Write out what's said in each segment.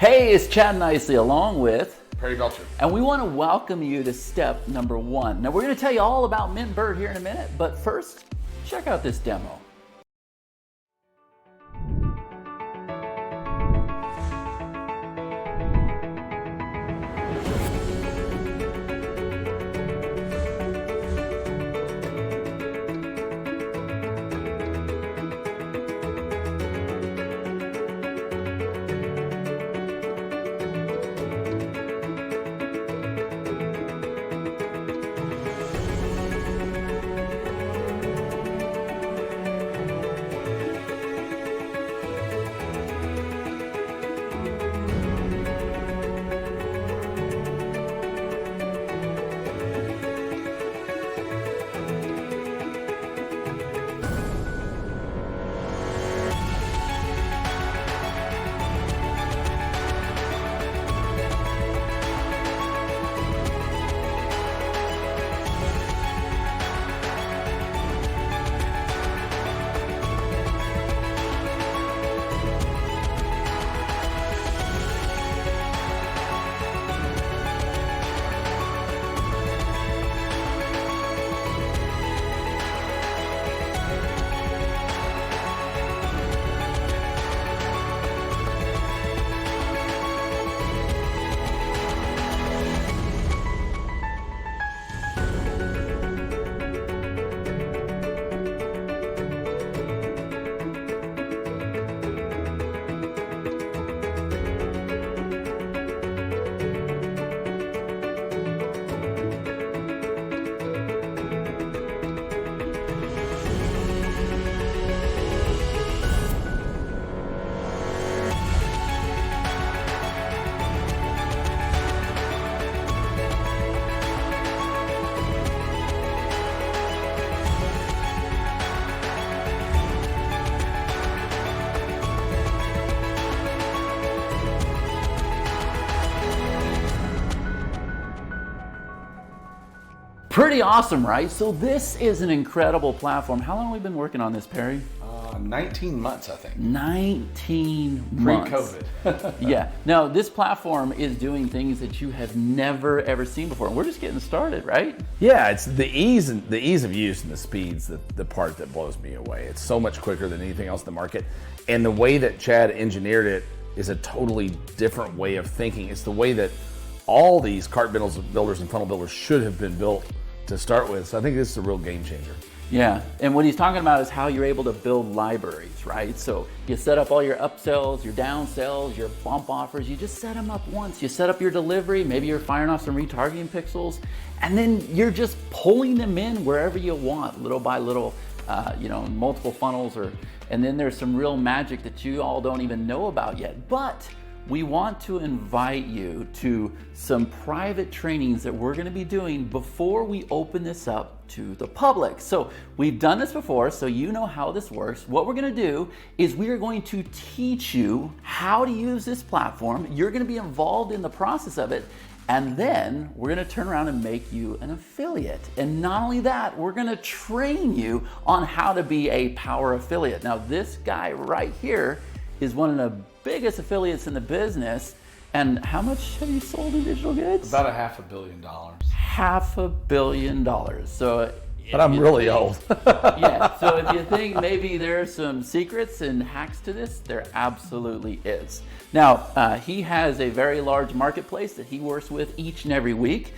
Hey, it's Chad Nicely along with Perry Belcher. And we want to welcome you to step number 1. Now we're going to tell you all about Mintbird here in a minute, but first, check out this demo. Pretty awesome, right? So this is an incredible platform. How long have we been working on this, Perry? 19 months, I think. 19 months. Pre-COVID. Yeah. Now, this platform is doing things that you have never, ever seen before. We're just getting started, right? Yeah, it's the ease of use and the speed's the part that blows me away. It's so much quicker than anything else in the market. And the way that Chad engineered it is a totally different way of thinking. It's the way that all these cart builders and funnel builders should have been built to start with. So I think this is a real game changer. Yeah, and what he's talking about is how you're able to build libraries, right? So you set up all your upsells, your downsells, your bump offers, you just set them up once. You set up your delivery, maybe you're firing off some retargeting pixels, and then you're just pulling them in wherever you want, little by little, multiple funnels, and then there's some real magic that you all don't even know about yet. But we want to invite you to some private trainings that we're going to be doing before we open this up to the public. So we've done this before, so you know how this works. What we're going to do is we are going to teach you how to use this platform. You're going to be involved in the process of it. And then we're going to turn around and make you an affiliate. And not only that, we're going to train you on how to be a power affiliate. Now, this guy right here is one of the biggest affiliates in the business. And how much have you sold in digital goods? About $500 million. $500 million. So, but I'm really old. Yeah, so if you think maybe there are some secrets and hacks to this, there absolutely is. Now, he has a very large marketplace that he works with each and every week,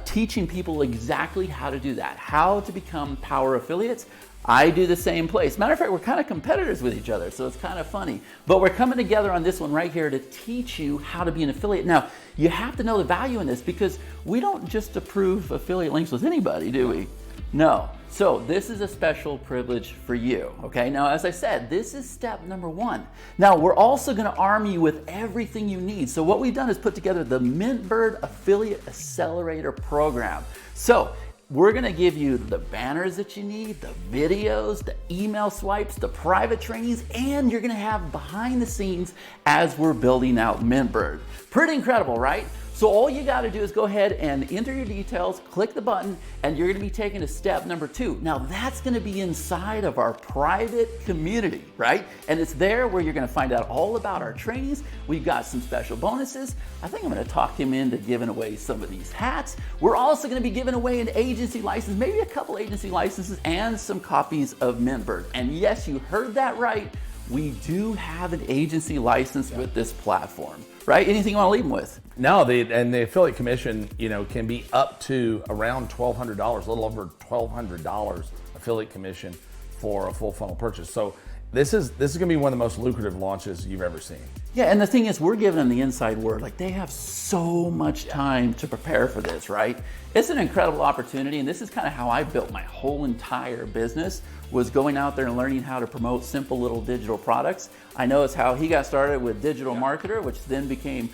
teaching people exactly how to do that, how to become power affiliates. I do the same place. Matter of fact, we're kind of competitors with each other, so it's kind of funny. But we're coming together on this one right here to teach you how to be an affiliate. Now, you have to know the value in this because we don't just approve affiliate links with anybody, do we? No. So this is a special privilege for you, okay? Now, as I said, this is step number 1. Now, we're also gonna arm you with everything you need. So what we've done is put together the Mintbird Affiliate Accelerator Program. So we're gonna give you the banners that you need, the videos, the email swipes, the private trainings, and you're gonna have behind the scenes as we're building out Mintbird. Pretty incredible, right? So all you got to do is go ahead and enter your details, click the button, and you're going to be taken to step number 2. Now that's going to be inside of our private community, right? And it's there where you're going to find out all about our trainings. We've got some special bonuses. I think I'm going to talk him into giving away some of these hats. We're also going to be giving away an agency license, maybe a couple agency licenses, and some copies of Mintbird. And yes, you heard that right. We do have an agency license with this platform, right? Anything you want to leave them with? No, the affiliate commission, can be up to around $1,200, a little over $1,200 affiliate commission for a full funnel purchase. So this is going to be one of the most lucrative launches you've ever seen. Yeah, and the thing is, we're giving them the inside word. Like, they have so much time to prepare for this, right? It's an incredible opportunity, and this is kind of how I built my whole entire business, was going out there and learning how to promote simple little digital products. I know it's how he got started with Digital Marketer, which then became,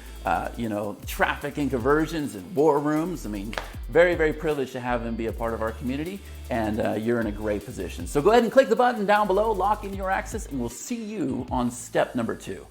traffic and conversions and war rooms. I mean, very, very privileged to have him be a part of our community, and you're in a great position. So go ahead and click the button down below, lock in your access, and we'll see you on step number 2.